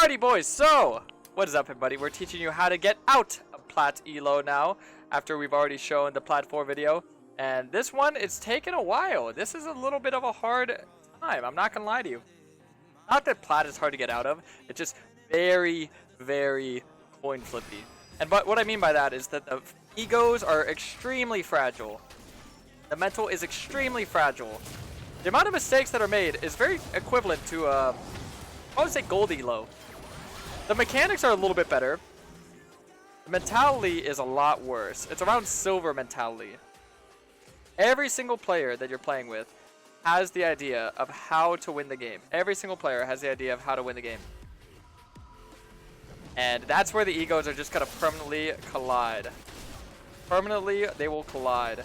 Alrighty boys, so what is up everybody? We're teaching you how to get out of PLAT ELO now after we've already shown the PLAT 4 video. And this one, it's taken a while. This is a little bit of a hard time, I'm not gonna lie to you. Not that PLAT is hard to get out of, it's just very, very coin flippy. And but what I mean by that is that the egos are extremely fragile. The mental is extremely fragile. The amount of mistakes that are made is very equivalent to I would say gold elo. The mechanics are a little bit better. The mentality is a lot worse. It's around silver mentality. Every single player that you're playing with has the idea of how to win the game. Every single player has the idea of how to win the game. And that's where the egos are just going to permanently collide. Permanently, they will collide.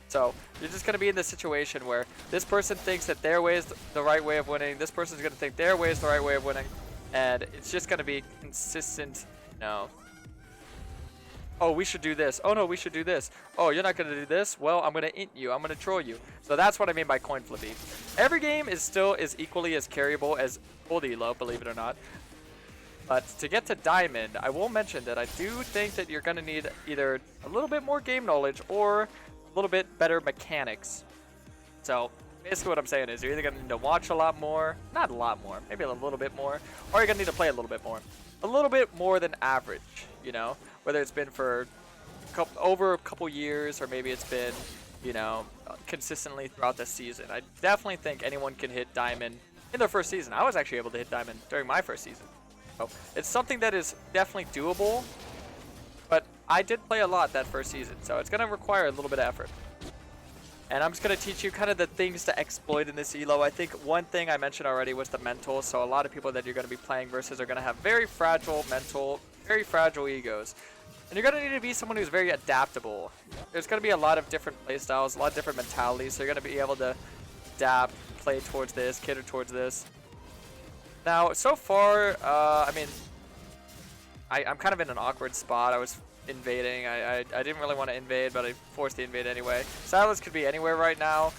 So, you're just going to be in this situation where this person thinks that their way is the right way of winning. This person's going to think their way is the right way of winning. And it's just going to be consistent, no. Oh, we should do this. Oh, no, we should do this. Oh, you're not going to do this? Well, I'm going to int you. I'm going to troll you. So that's what I mean by coin flippy. Every game is still equally as carryable as gold elo, believe it or not. But to get to diamond, I will mention that I do think that you're going to need either a little bit more game knowledge or a little bit better mechanics. So basically what I'm saying is you're either going to need to watch a lot more, not a lot more, maybe a little bit more, or you're going to need to play a little bit more. A little bit more than average, you know, whether it's been for over a couple years or maybe it's been, you know, consistently throughout the season. I definitely think anyone can hit diamond in their first season. I was actually able to hit diamond during my first season. So it's something that is definitely doable, but I did play a lot that first season, so it's going to require a little bit of effort. And I'm just going to teach you kind of the things to exploit in this elo. I think one thing I mentioned already was the mental, so a lot of people that you're going to be playing versus are going to have very fragile mental, very fragile egos. And you're going to need to be someone who's very adaptable. There's going to be a lot of different playstyles, a lot of different mentalities, so you're going to be able to adapt, play towards this, cater towards this. Now, so far, I mean, I'm kind of in an awkward spot. I was invading. I didn't really want to invade, but I forced the invade anyway. Silas could be anywhere right now.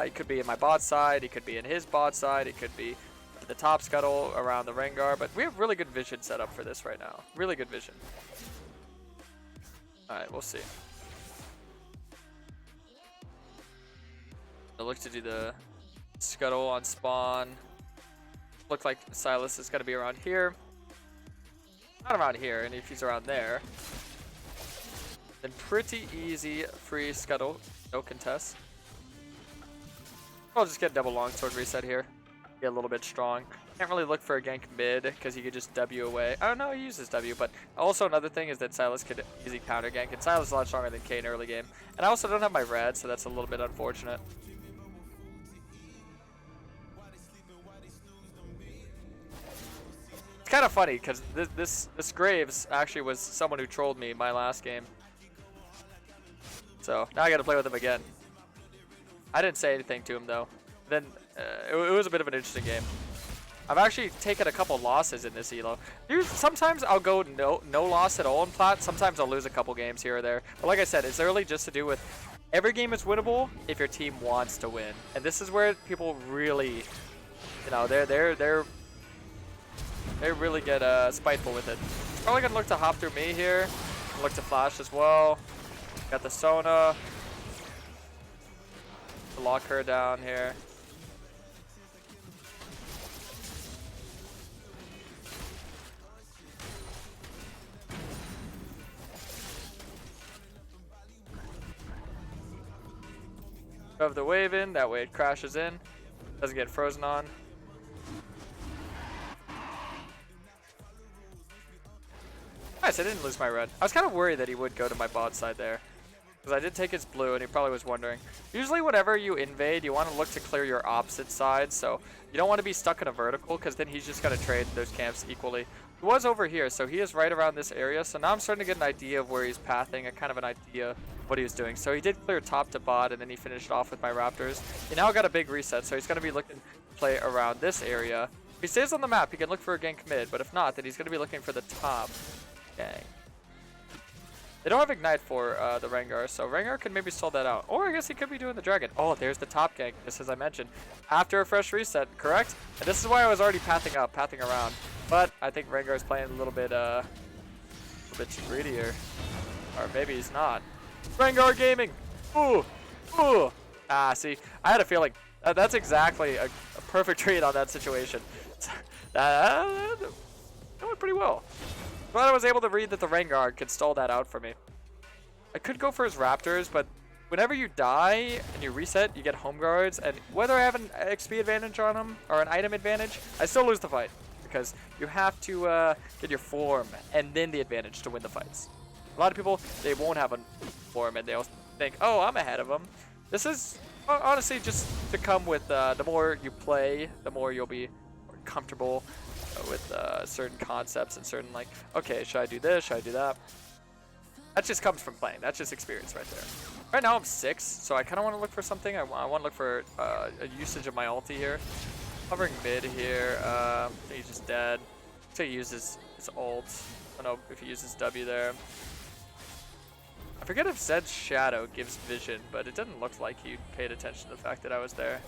He could be in my bot side. He could be in his bot side. He could be at the top scuttle around the Rengar. But we have really good vision set up for this right now. Really good vision. Alright, we'll see. I look to do the scuttle on spawn. Look like Silas is going to be around here. Not around here, and if he's around there, then pretty easy free scuttle, no contest. I'll just get double longsword reset here. Get a little bit strong. Can't really look for a gank mid because he could just W away. I don't know, he uses W, but also another thing is that Silas could easy counter gank, and Silas is a lot stronger than Kayn early game. And I also don't have my red, so that's a little bit unfortunate. It's kind of funny because this Graves actually was someone who trolled me my last game. So now I got to play with him again. I didn't say anything to him though. Then it was a bit of an interesting game. I've actually taken a couple losses in this elo. Sometimes I'll go no loss at all in PLAT. Sometimes I'll lose a couple games here or there. But like I said, it's really just to do with every game is winnable if your team wants to win. And this is where people really, you know, they really get spiteful with it. Probably gonna look to hop through me here. Look to flash as well. Got the Sona. To lock her down here. Shove the wave in, that way it crashes in. Doesn't get frozen on. Nice, I didn't lose my red. I was kind of worried that he would go to my bot side there. Because I did take his blue and he probably was wondering. Usually whenever you invade, you want to look to clear your opposite side. So you don't want to be stuck in a vertical because then he's just going to trade those camps equally. He was over here, so he is right around this area. So now I'm starting to get an idea of where he's pathing, a kind of an idea of what he was doing. So he did clear top to bot and then he finished off with my Raptors. He now got a big reset, so he's going to be looking to play around this area. If he stays on the map, he can look for a gank mid, but if not, then he's going to be looking for the top. Dang. They don't have Ignite for the Rengar, so Rengar can maybe stall that out. Or I guess he could be doing the Dragon. Oh, there's the top gank, just as I mentioned. After a fresh reset, correct? And this is why I was already pathing around. But I think Rengar's playing a little bit too greedy here. Or maybe he's not. Rengar Gaming! Ooh! Ooh! Ah, see, I had a feeling. That's exactly a perfect read on that situation. That went pretty well. Glad I was able to read that the Rengar could stall that out for me. I could go for his Raptors, but whenever you die and you reset, you get home guards, and whether I have an XP advantage on him or an item advantage, I still lose the fight because you have to get your form and then the advantage to win the fights. A lot of people, they won't have a form and they'll think, oh, I'm ahead of them. This is honestly just to come with the more you play, the more you'll be more comfortable with certain concepts and certain like, okay, should I do this? Should I do that? That just comes from playing. That's just experience right there. Right now I'm 6, so I kind of want to look for something. I want to look for a usage of my ulti here. Hovering mid here. I think he's just dead. So he uses his ult. I don't know if he uses W there. I forget if Zed's shadow gives vision, but it didn't look like he paid attention to the fact that I was there.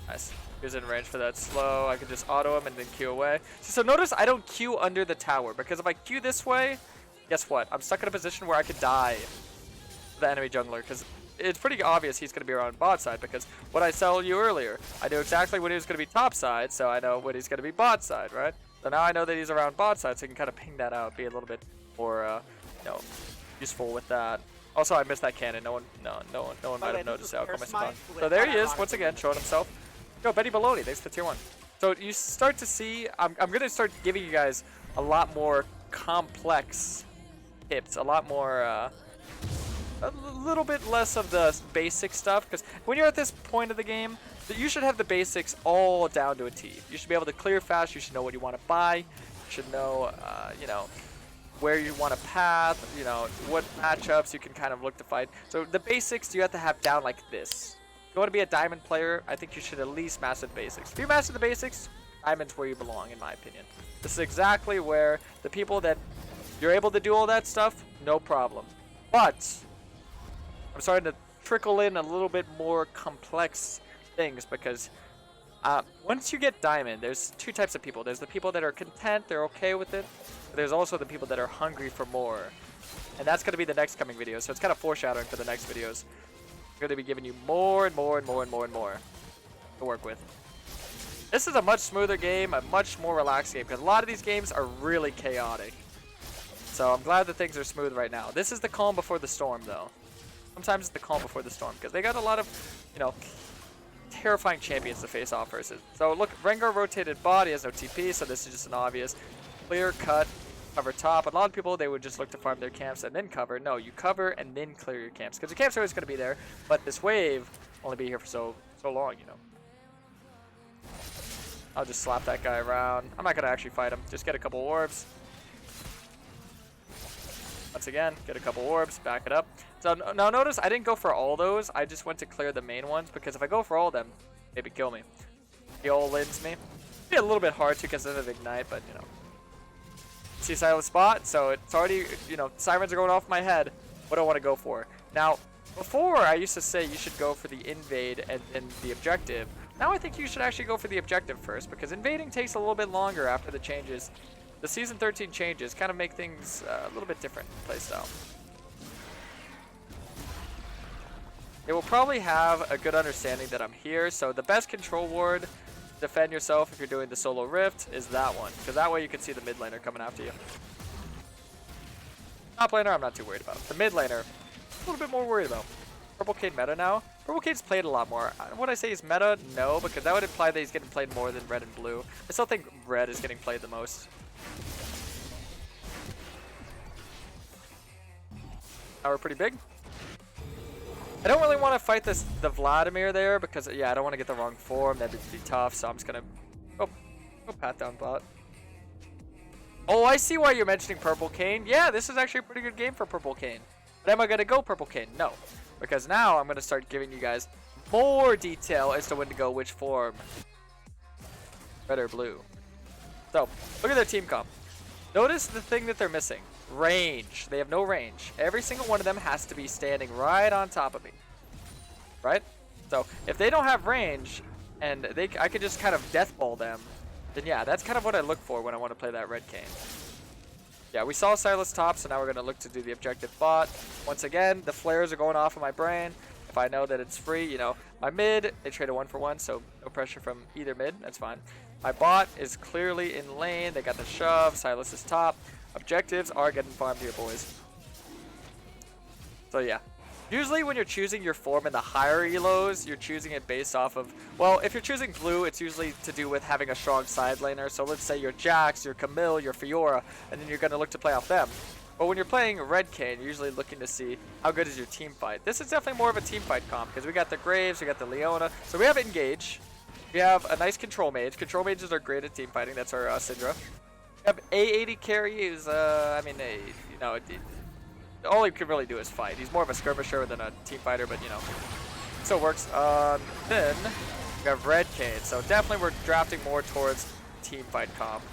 Nice. He was in range for that slow. I could just auto him and then Q away. So notice I don't Q under the tower, because if I Q this way, guess what? I'm stuck in a position where I could die to the enemy jungler, because it's pretty obvious he's going to be around bot side, because what I told you earlier, I knew exactly when he was going to be top side, so I know when he's going to be bot side, right? So now I know that he's around bot side, so I can kind of ping that out, be a little bit more, you know, useful with that. Also, I missed that cannon. No one might have noticed the outcome I spawned. So there he is, once again, showing himself. Yo, Betty Baloney, thanks for the tier 1. So you start to see, I'm going to start giving you guys a lot more complex tips, a lot more, a little bit less of the basic stuff, because when you're at this point of the game, you should have the basics all down to a T. You should be able to clear fast, you should know what you want to buy, you should know, you know, where you want to path, you know, what matchups you can kind of look to fight. So the basics you have to have down like this. If you want to be a diamond player, I think you should at least master the basics. If you master the basics, diamond's where you belong, in my opinion. This is exactly where the people that you're able to do all that stuff, no problem. But I'm starting to trickle in a little bit more complex things, because once you get diamond, there's two types of people. There's the people that are content, they're okay with it. But there's also the people that are hungry for more. And that's going to be the next coming video, so it's kind of foreshadowing for the next videos. I'm going to be giving you more and more and more and more and more to work with. This is a much smoother game, a much more relaxed game, because a lot of these games are really chaotic. So I'm glad that things are smooth right now. This is the calm before the storm, though. Sometimes it's the calm before the storm, because they got a lot of, you know, terrifying champions to face off versus. So look, Rengar rotated bot, he has no TP, so this is just an obvious clear cut, cover top. A lot of people, they would just look to farm their camps and then cover. No, you cover and then clear your camps, because your camps are always going to be there, but this wave will only be here for so long, you know. I'll just slap that guy around. I'm not going to actually fight him, just get a couple orbs. Once again, get a couple orbs, back it up. So now notice I didn't go for all those. I just went to clear the main ones, because if I go for all of them, maybe kill me. He all lins me. It'd be a little bit hard to because of Ignite, but you know. See silent spot, so it's already, you know, sirens are going off my head. What do I want to go for? Now, before I used to say you should go for the invade and then the objective. Now I think you should actually go for the objective first, because invading takes a little bit longer after the changes. The Season 13 changes kind of make things a little bit different in playstyle. They will probably have a good understanding that I'm here, so the best control ward to defend yourself if you're doing the solo rift is that one, because that way you can see the mid laner coming after you. Top laner I'm not too worried about. The mid laner, a little bit more worried about. Purple Kayn meta now. Purple Kayn's played a lot more. Would I say he's meta? No, because that would imply that he's getting played more than red and blue. I still think red is getting played the most. Now we're pretty big. I don't really want to fight the Vladimir there, because yeah, I don't want to get the wrong form. That'd be tough, so I'm just gonna go pat down bot. Oh, I see why you're mentioning Purple Kayn. Yeah, this is actually a pretty good game for Purple Kayn. But am I gonna go Purple Kayn? No, because now I'm gonna start giving you guys more detail as to when to go which form. Red or blue. So look at their team comp. Notice the thing that they're missing. Range. They have no range. Every single one of them has to be standing right on top of me. Right? So if they don't have range, and I could just kind of death ball them, then yeah, that's kind of what I look for when I want to play that red Kayn. Yeah, we saw Sylas top, so now we're going to look to do the objective bot. Once again, the flares are going off of my brain. If I know that it's free, you know, my mid, they trade a 1-for-1, so no pressure from either mid, that's fine. My bot is clearly in lane, they got the shove, Sylas is top. Objectives are getting farmed here, boys. So yeah. Usually when you're choosing your form in the higher ELOs, you're choosing it based off of, well, if you're choosing blue, it's usually to do with having a strong side laner. So let's say you're Jax, you're Camille, you're Fiora, and then you're going to look to play off them. But when you're playing red Kayn, you're usually looking to see how good is your team fight. This is definitely more of a team fight comp because we got the Graves, we got the Leona. So we have Engage. We have a nice Control Mage. Control Mages are great at team fighting. That's our Syndra. We have A80 carry is, you know, all he can really do is fight. He's more of a skirmisher than a team fighter, but you know, so it works. Then we have red Kayn, so definitely we're drafting more towards team fight comp.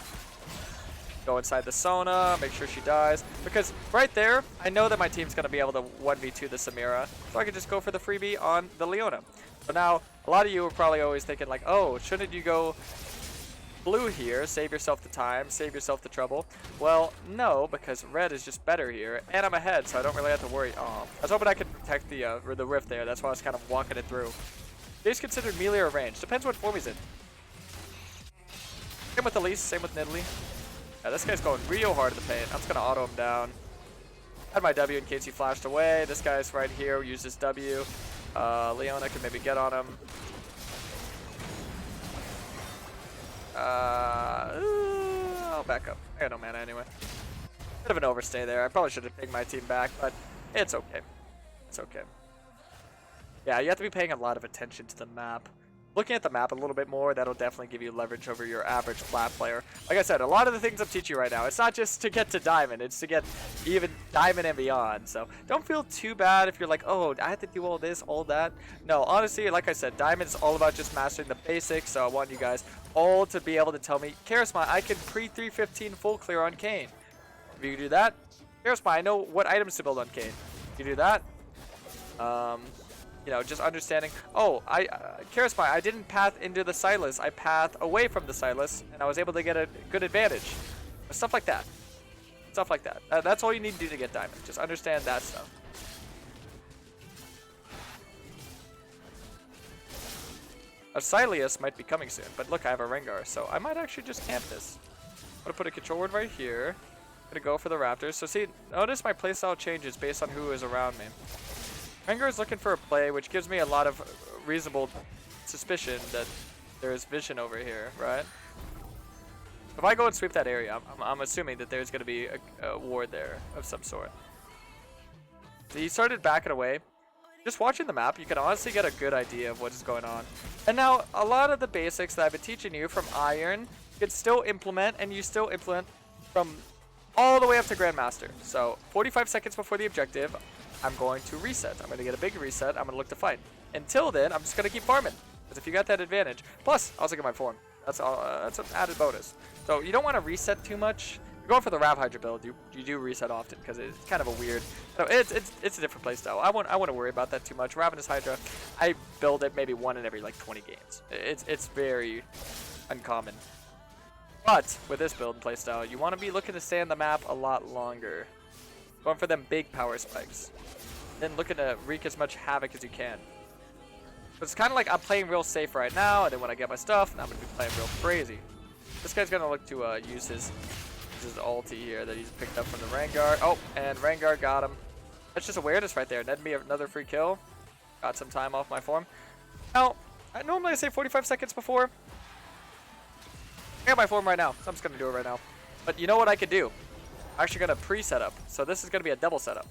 Go inside the Sona, make sure she dies, because right there, I know that my team's gonna be able to 1v2 the Samira, so I can just go for the freebie on the Leona. So now, a lot of you are probably always thinking like, oh, shouldn't you go blue here, save yourself the time, save yourself the trouble? Well, no, because red is just better here, and I'm ahead, so I don't really have to worry. Oh, I was hoping I could protect the rift there. That's why I was kind of walking it through. He's considered melee or range. Depends what form he's in. Same with Elise, same with Nidalee. Yeah, this guy's going real hard in the paint. I'm just going to auto him down. Had my W in case he flashed away. This guy's right here, uses W. Leona can maybe get on him. I'll back up. I got no mana anyway. Bit of an overstay there. I probably should have pinged my team back, but it's okay. It's okay. Yeah, you have to be paying a lot of attention to the map. Looking at the map a little bit more, that'll definitely give you leverage over your average PLAT player. Like I said, a lot of the things I'm teaching you right now, it's not just to get to Diamond, it's to get even Diamond and beyond. So don't feel too bad if you're like, oh, I have to do all this, all that. No, honestly, like I said, Diamond is all about just mastering the basics, so I want you guys all to be able to tell me, Karasmai, I can pre-315 full clear on Kayn. If you can do that, Karasmai, I know what items to build on Kayn. If you do that, you know, just understanding, oh, Karasmai, I didn't path into the Sylas, I path away from the Sylas, and I was able to get a good advantage. Stuff like that. Stuff like that. That's all you need to do to get Diamond. Just understand that stuff. A Sylius might be coming soon, but look, I have a Rengar, so I might actually just camp this. I'm gonna put a control word right here. I'm gonna go for the Raptors. So see, notice my playstyle changes based on who is around me. Rengar is looking for a play, which gives me a lot of reasonable suspicion that there is vision over here, right? If I go and sweep that area, I'm assuming that there's going to be a ward there of some sort. So he started backing away. Just watching the map, you can honestly get a good idea of what is going on. And now, a lot of the basics that I've been teaching you from Iron, you can still implement, and you still implement from all the way up to Grandmaster. So, 45 seconds before the objective, I'm going to reset. I'm going to get a big reset. I'm going to look to fight. Until then, I'm just going to keep farming. Because if you got that advantage. Plus, I also get my form. That's all. That's an added bonus. So you don't want to reset too much. You're going for the Rav Hydra build. You do reset often because it's kind of a weird. So it's a different playstyle. I wouldn't worry about that too much. Ravenous Hydra, I build it maybe one in every like 20 games. It's very uncommon. But with this build and playstyle, you want to be looking to stay on the map a lot longer. Going for them big power spikes. Then looking to wreak as much havoc as you can. So it's kind of like I'm playing real safe right now, and then when I get my stuff, I'm going to be playing real crazy. This guy's going to look to use his ulti here that he's picked up from the Rengar. Oh, and Rengar got him. That's just awareness right there. That'd be another free kill. Got some time off my form. Now, I normally say 45 seconds before. I got my form right now, so I'm just going to do it right now. But you know what I could do? I'm actually going to pre-set up. So this is going to be a double setup.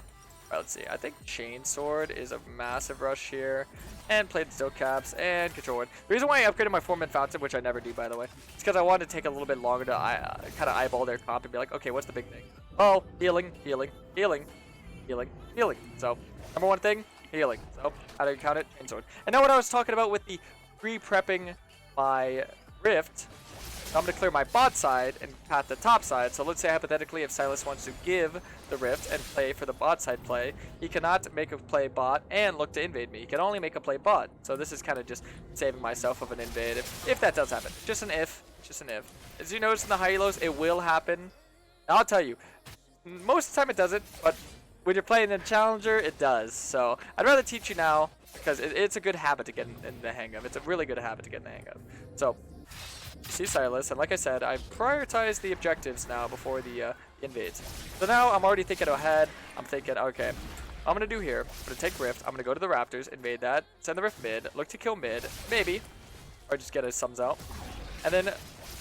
All right, let's see. I think Chain Sword is a massive rush here. And played Steel Caps and Control Word. The reason why I upgraded my form in Fountain, which I never do, by the way, is because I wanted to take a little bit longer to kind of eyeball their comp and be like, okay, what's the big thing? Oh, healing, healing, healing, healing, healing. So, number one thing, healing. So, how do you count it? Chain Sword. And now what I was talking about with the pre-prepping my Rift, I'm going to clear my bot side and pat the top side. So let's say hypothetically if Silas wants to give the rift and play for the bot side play, he cannot make a play bot and look to invade me. He can only make a play bot. So this is kind of just saving myself of an invade if that does happen. Just an if. Just an if. As you notice in the high elos, it will happen. I'll tell you, most of the time it doesn't, but when you're playing in Challenger, it does. So I'd rather teach you now because it's a good habit to get in the hang of. It's a really good habit to get in the hang of. So you see Silas, and like I said, I prioritize the objectives now before the invades. So now I'm already thinking ahead. I'm thinking, okay, I'm going to do here, I'm going to take Rift, I'm going to go to the Raptors, invade that, send the Rift mid, look to kill mid, maybe, or just get his sums out. And then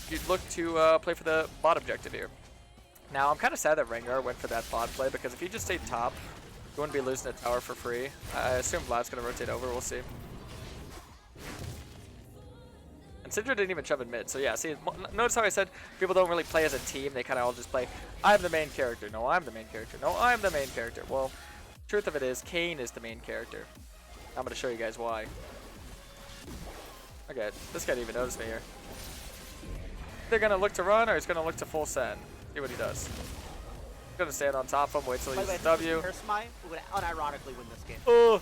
you'd look to play for the bot objective here. Now, I'm kind of sad that Rengar went for that bot play, because if he just stayed top, you wouldn't be losing a tower for free. I assume Vlad's going to rotate over, we'll see. And Syndra didn't even shove in mid, so yeah, see, notice how I said people don't really play as a team, they kind of all just play, I'm the main character, no, I'm the main character, no, I'm the main character. Well, truth of it is, Kayn is the main character. I'm going to show you guys why. Okay, this guy didn't even notice me here. They're going to look to run, or he's going to look to full send. See what he does. He's going to stand on top of him, wait till he uses W. Karasmai would unironically win this game. Oh!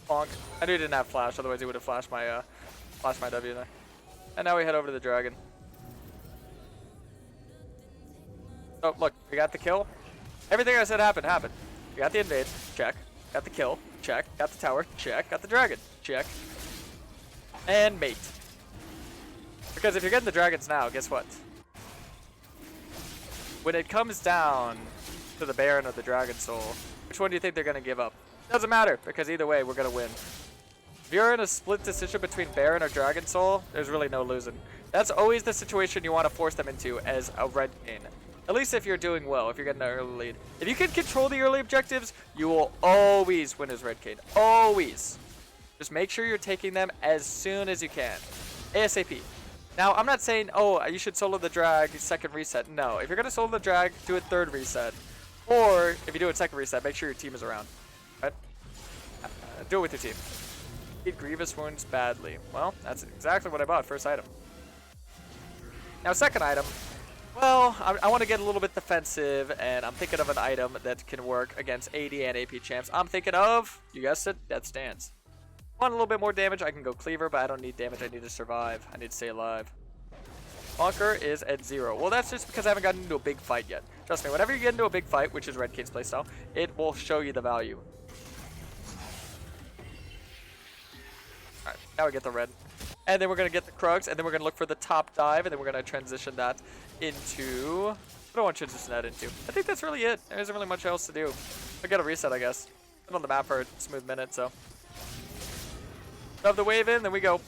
Bonk. I knew he didn't have flash, otherwise he would have flashed my W there. And now we head over to the dragon. Oh, look, we got the kill. Everything I said happened. We got the invade, check. Got the kill, check. Got the tower, check. Got the dragon, check. And mate. Because if you're getting the dragons now, guess what? When it comes down to the Baron or the Dragon Soul, which one do you think they're going to give up? Doesn't matter, because either way, we're going to win. If you're in a split decision between Baron or Dragon Soul, there's really no losing. That's always the situation you want to force them into as a red Kayn. At least if you're doing well, if you're getting an early lead. If you can control the early objectives, you will always win as red Kayn. Always. Just make sure you're taking them as soon as you can. ASAP. Now, I'm not saying, oh, you should solo the drag second reset. No, if you're going to solo the drag, do it third reset. Or, if you do it second reset, make sure your team is around. Right? Do it with your team. Eat grievous wounds badly. Well, that's exactly what I bought, first item. Now, second item. Well, I want to get a little bit defensive, and I'm thinking of an item that can work against AD and AP champs. I'm thinking of, you guessed it, Death Stance. Want a little bit more damage, I can go Cleaver, but I don't need damage, I need to survive. I need to stay alive. Conquer is at 0. Well, that's just because I haven't gotten into a big fight yet. Trust me, whenever you get into a big fight, which is Red Kayn's playstyle, it will show you the value. Alright, now we get the red. And then we're going to get the Krugs, and then we're going to look for the top dive, and then we're going to transition that into... What do I want to transition that into? I think that's really it. There isn't really much else to do. I got a reset, I guess. Been on the map for a smooth minute, so... Shove the wave in, then we go.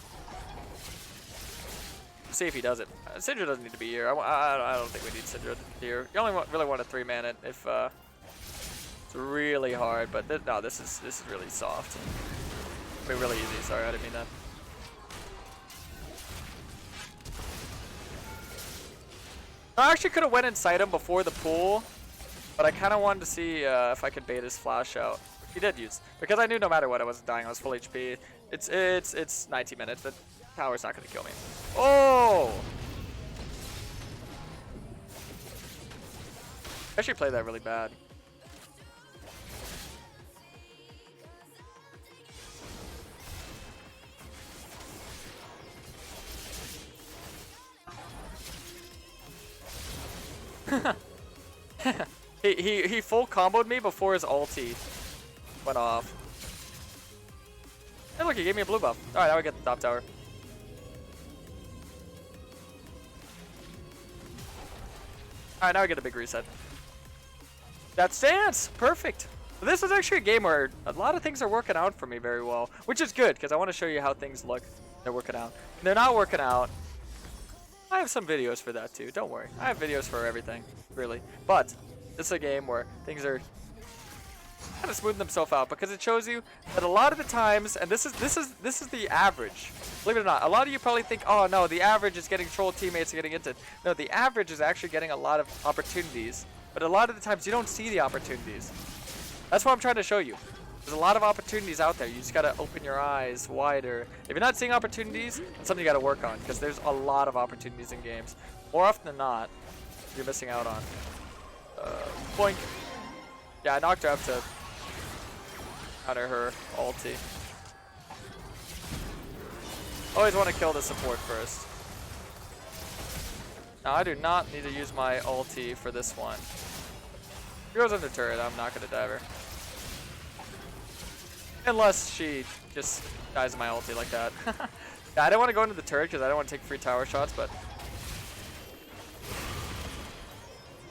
See if he does it. Syndra doesn't need to be here. I don't think we need Syndra here. You only really want a 3-man it if it's really hard, but no, this is really soft. I mean, really easy. Sorry, I didn't mean that. I actually could have went inside him before the pool, but I kind of wanted to see if I could bait his flash out. He did use, because I knew no matter what I wasn't dying. I was full HP. It's 19 minutes. The tower's not gonna kill me. Oh! I actually played that really bad. he full comboed me before his ulti went off. Hey, look, he gave me a blue buff. Alright, now we get the top tower. Alright, now we get a big reset. That stance! Perfect! This is actually a game where a lot of things are working out for me very well, which is good, because I want to show you how things look. They're working out. If they're not working out, I have some videos for that too. Don't worry. I have videos for everything, really. But this is a game where things are kind of smoothing themselves out, because it shows you that a lot of the times, and this is the average. Believe it or not, a lot of you probably think, oh no, the average is getting troll teammates and getting into. No, the average is actually getting a lot of opportunities, but a lot of the times you don't see the opportunities. That's what I'm trying to show you. There's a lot of opportunities out there. You just gotta open your eyes wider. If you're not seeing opportunities, it's something you gotta work on, because there's a lot of opportunities in games. More often than not, you're missing out on. Boink. Yeah, I knocked her up to counter her ulti. Always want to kill the support first. Now I do not need to use my ulti for this one. If she goes under turret, I'm not going to dive her. Unless she just dies in my ulti like that. Yeah, I don't want to go into the turret because I don't want to take free tower shots, but...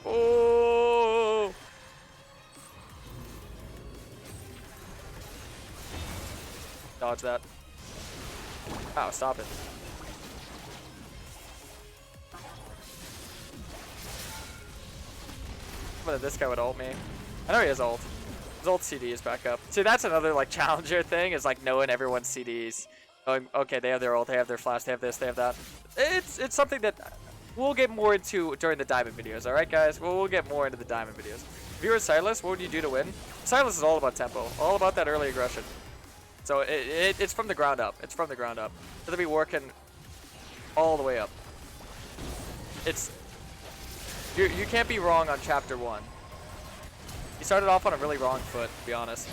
Oh! Dodge that. Wow, stop it. Whether this guy would ult me. I know he has ult. His ult CD is back up. See, that's another like challenger thing, is like knowing everyone's CDs. Going, okay, they have their ult, they have their flash, they have this, they have that. It's something that we'll get more into during the diamond videos, alright guys? We'll get more into the diamond videos. If you were Silas, what would you do to win? Silas is all about tempo, all about that early aggression. So it's from the ground up. It's from the ground up. So they'll be working all the way up. It's you can't be wrong on chapter 1. He started off on a really wrong foot, to be honest.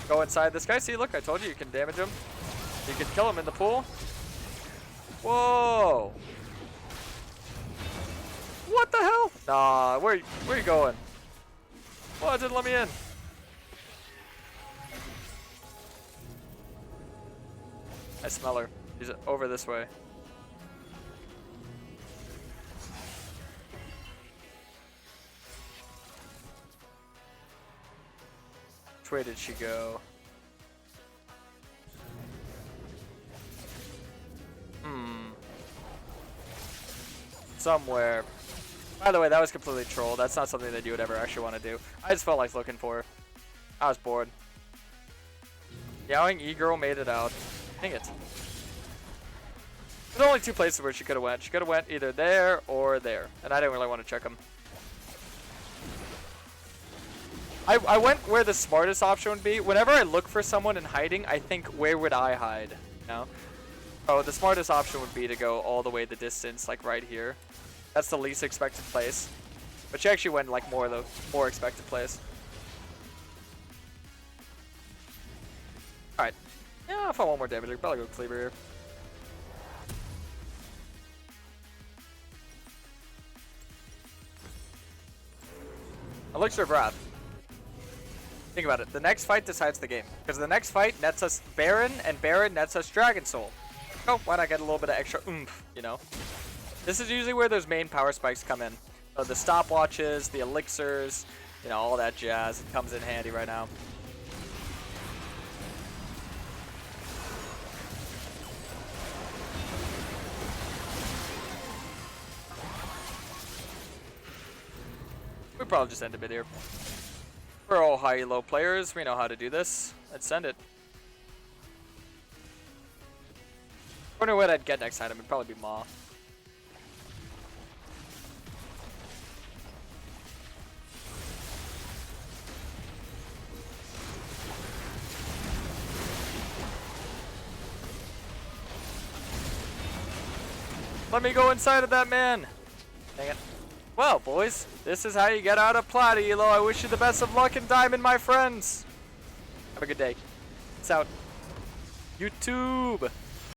Go inside this guy. See, look, I told you you can damage him. You can kill him in the pool. Whoa! What the hell? Nah, where are you going? Well, it didn't let me in. I smell her. She's over this way. Which way did she go? Somewhere. By the way, that was completely trolled. That's not something that you would ever actually want to do. I just felt like looking for her. I was bored. Yowing E-Girl made it out. Dang it. There's only 2 places where she could have went. She could have went either there or there. And I didn't really want to check them. I went where the smartest option would be. Whenever I look for someone in hiding, I think, where would I hide? You know? Oh, the smartest option would be to go all the way the distance, like right here. That's the least expected place. But she actually went like the more expected place. Alright. Yeah, if I want more damage, I could probably go Cleaver here. Elixir of Wrath. Think about it. The next fight decides the game. Because the next fight nets us Baron, and Baron nets us Dragon Soul. Oh, why not get a little bit of extra oomph, you know? This is usually where those main power spikes come in. So the stopwatches, the elixirs, you know, all that jazz. It comes in handy right now. We probably just end a bit here. We're all high elo players. We know how to do this. Let's send it. I wonder what I'd get next time. It'd probably be Maw. Let me go inside of that man. Dang it. Well, boys, this is how you get out of PLAT, ELO. I wish you the best of luck in Diamond, my friends. Have a good day. Peace out. YouTube.